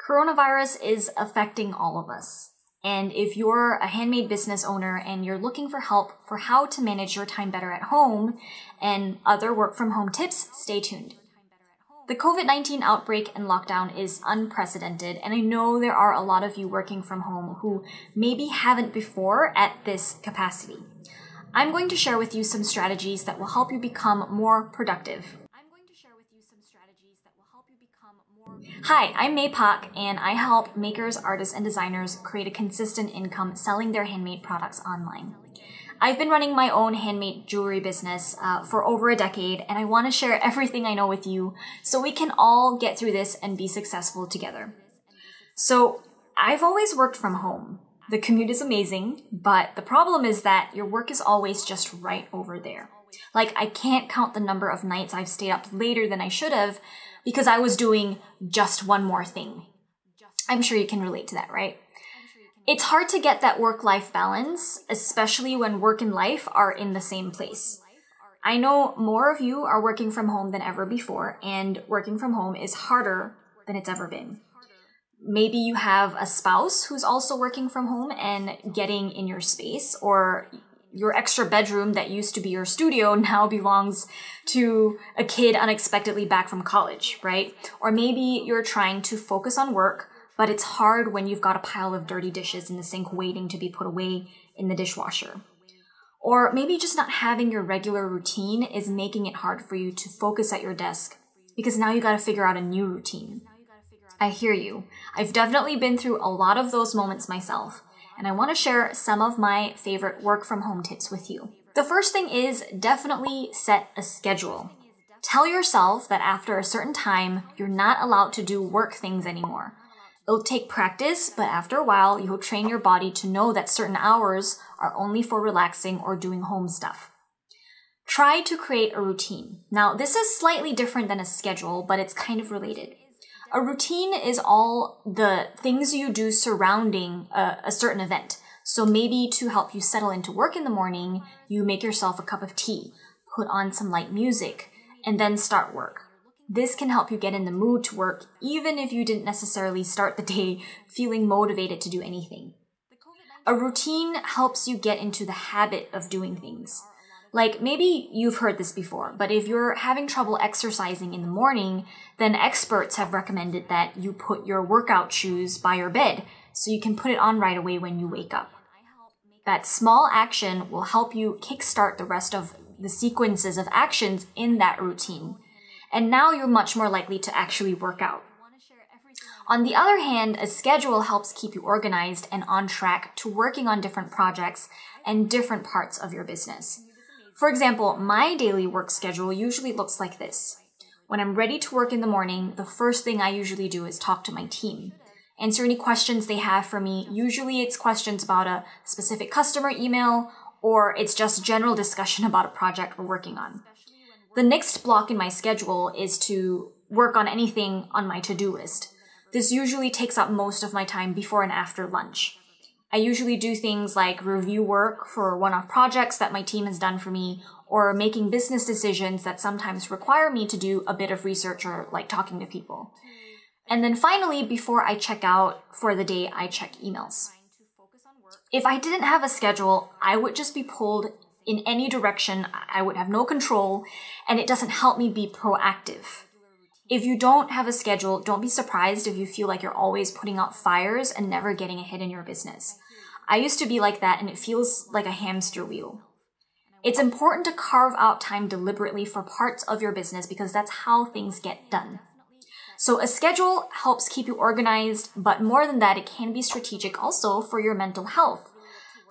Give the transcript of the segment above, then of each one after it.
Coronavirus is affecting all of us. And if you're a handmade business owner and you're looking for help for how to manage your time better at home and other work from home tips, stay tuned. The COVID-19 outbreak and lockdown is unprecedented, and I know there are a lot of you working from home who maybe haven't before at this capacity. I'm going to share with you some strategies that will help you become more productive. Hi, I'm May Pak, and I help makers, artists, and designers create a consistent income selling their handmade products online. I've been running my own handmade jewelry business for over a decade, and I want to share everything I know with you so we can all get through this and be successful together. So, I've always worked from home. The commute is amazing, but the problem is that your work is always just right over there. Like, I can't count the number of nights I've stayed up later than I should have because I was doing just one more thing. I'm sure you can relate to that, right? It's hard to get that work-life balance, especially when work and life are in the same place. I know more of you are working from home than ever before, and working from home is harder than it's ever been. Maybe you have a spouse who's also working from home and getting in your space, or your extra bedroom that used to be your studio now belongs to a kid unexpectedly back from college, right? Or maybe you're trying to focus on work, but it's hard when you've got a pile of dirty dishes in the sink waiting to be put away in the dishwasher. Or maybe just not having your regular routine is making it hard for you to focus at your desk because now you got to figure out a new routine. I hear you. I've definitely been through a lot of those moments myself, and I want to share some of my favorite work from home tips with you. The first thing is definitely set a schedule. Tell yourself that after a certain time, you're not allowed to do work things anymore. It'll take practice, but after a while, you'll train your body to know that certain hours are only for relaxing or doing home stuff. Try to create a routine. Now, this is slightly different than a schedule, but it's kind of related. A routine is all the things you do surrounding a certain event. So maybe to help you settle into work in the morning, you make yourself a cup of tea, put on some light music, and then start work. This can help you get in the mood to work, even if you didn't necessarily start the day feeling motivated to do anything. A routine helps you get into the habit of doing things. Like, maybe you've heard this before, but if you're having trouble exercising in the morning, then experts have recommended that you put your workout shoes by your bed so you can put it on right away when you wake up. That small action will help you kickstart the rest of the sequences of actions in that routine. And now you're much more likely to actually work out. On the other hand, a schedule helps keep you organized and on track to working on different projects and different parts of your business. For example, my daily work schedule usually looks like this. When I'm ready to work in the morning, the first thing I usually do is talk to my team. Answer any questions they have for me. Usually it's questions about a specific customer email, or it's just general discussion about a project we're working on. The next block in my schedule is to work on anything on my to-do list. This usually takes up most of my time before and after lunch. I usually do things like review work for one-off projects that my team has done for me, or making business decisions that sometimes require me to do a bit of research or like talking to people. And then finally, before I check out for the day, I check emails. If I didn't have a schedule, I would just be pulled in any direction. I would have no control, and it doesn't help me be proactive. If you don't have a schedule, don't be surprised if you feel like you're always putting out fires and never getting ahead in your business. I used to be like that, and it feels like a hamster wheel. It's important to carve out time deliberately for parts of your business because that's how things get done. So a schedule helps keep you organized, but more than that, it can be strategic also for your mental health.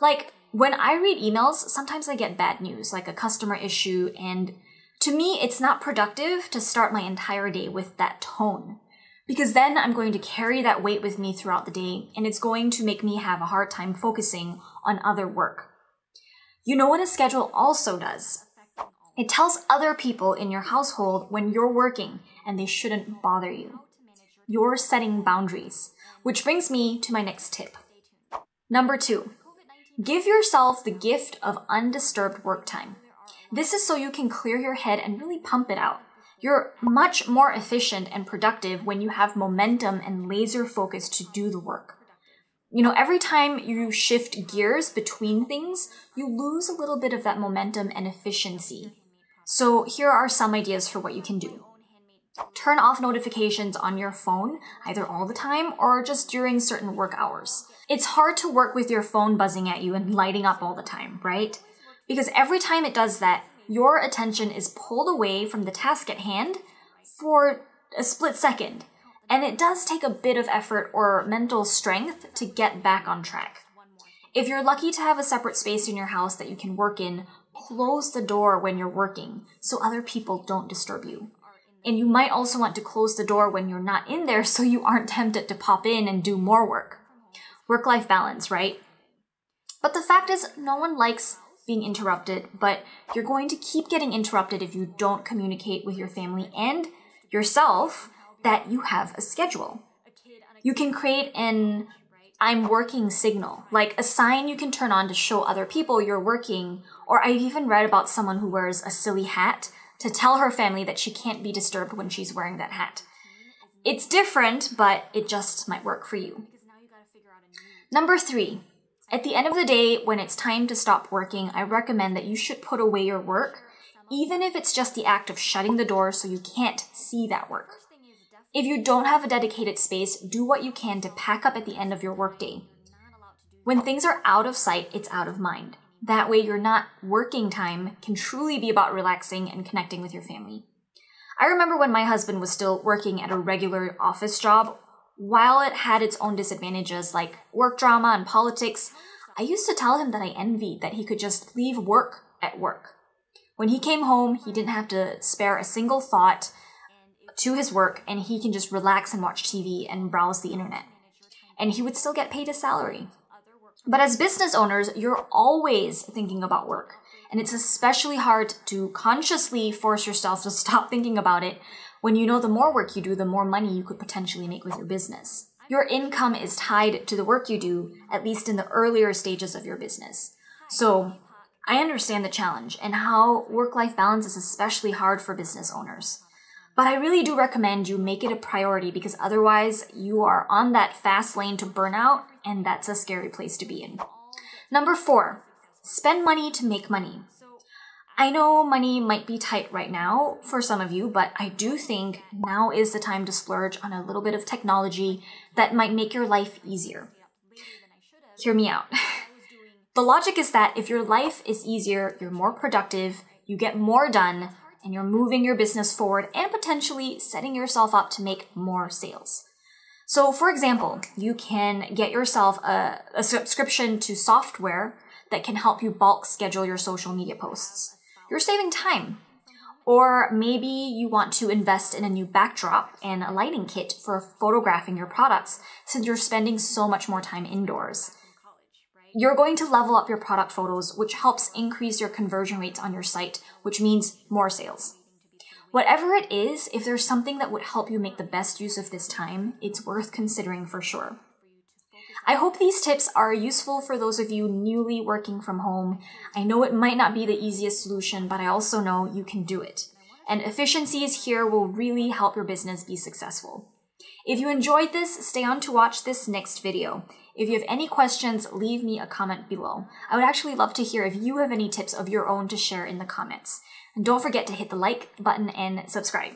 Like, when I read emails, sometimes I get bad news, like a customer issue, and to me, it's not productive to start my entire day with that tone, because then I'm going to carry that weight with me throughout the day, and it's going to make me have a hard time focusing on other work. You know what a schedule also does? It tells other people in your household when you're working, and they shouldn't bother you. You're setting boundaries, which brings me to my next tip. Number 2. Give yourself the gift of undisturbed work time. This is so you can clear your head and really pump it out. You're much more efficient and productive when you have momentum and laser focus to do the work. You know, every time you shift gears between things, you lose a little bit of that momentum and efficiency. So here are some ideas for what you can do. Turn off notifications on your phone, either all the time or just during certain work hours. It's hard to work with your phone buzzing at you and lighting up all the time, right? Because every time it does that, your attention is pulled away from the task at hand for a split second. And it does take a bit of effort or mental strength to get back on track. If you're lucky to have a separate space in your house that you can work in, close the door when you're working so other people don't disturb you. And you might also want to close the door when you're not in there so you aren't tempted to pop in and do more work. Work-life balance, right? But the fact is, no one likes being interrupted, but you're going to keep getting interrupted if you don't communicate with your family and yourself that you have a schedule. You can create an I'm working signal, like a sign you can turn on to show other people you're working, or I've even read about someone who wears a silly hat to tell her family that she can't be disturbed when she's wearing that hat. It's different, but it just might work for you. Number 3, at the end of the day, when it's time to stop working, I recommend that you should put away your work, even if it's just the act of shutting the door so you can't see that work. If you don't have a dedicated space, do what you can to pack up at the end of your workday. When things are out of sight, it's out of mind. That way your not working time can truly be about relaxing and connecting with your family. I remember when my husband was still working at a regular office job, while it had its own disadvantages like work drama and politics, I used to tell him that I envied that he could just leave work at work. When he came home, he didn't have to spare a single thought to his work, and he can just relax and watch TV and browse the internet. And he would still get paid his salary. But as business owners, you're always thinking about work. And it's especially hard to consciously force yourself to stop thinking about it when you know the more work you do, the more money you could potentially make with your business. Your income is tied to the work you do, at least in the earlier stages of your business. So I understand the challenge and how work-life balance is especially hard for business owners. But I really do recommend you make it a priority because otherwise you are on that fast lane to burnout, and that's a scary place to be in. Number 4, spend money to make money. I know money might be tight right now for some of you, but I do think now is the time to splurge on a little bit of technology that might make your life easier. Hear me out. The logic is that if your life is easier, you're more productive, you get more done, and you're moving your business forward and potentially setting yourself up to make more sales. So for example, you can get yourself a subscription to software that can help you bulk schedule your social media posts. You're saving time. Or maybe you want to invest in a new backdrop and a lighting kit for photographing your products since you're spending so much more time indoors. You're going to level up your product photos, which helps increase your conversion rates on your site, which means more sales. Whatever it is, if there's something that would help you make the best use of this time, it's worth considering for sure. I hope these tips are useful for those of you newly working from home. I know it might not be the easiest solution, but I also know you can do it. And efficiencies here will really help your business be successful. If you enjoyed this, stay on to watch this next video. If you have any questions, leave me a comment below. I would actually love to hear if you have any tips of your own to share in the comments. And don't forget to hit the like button and subscribe.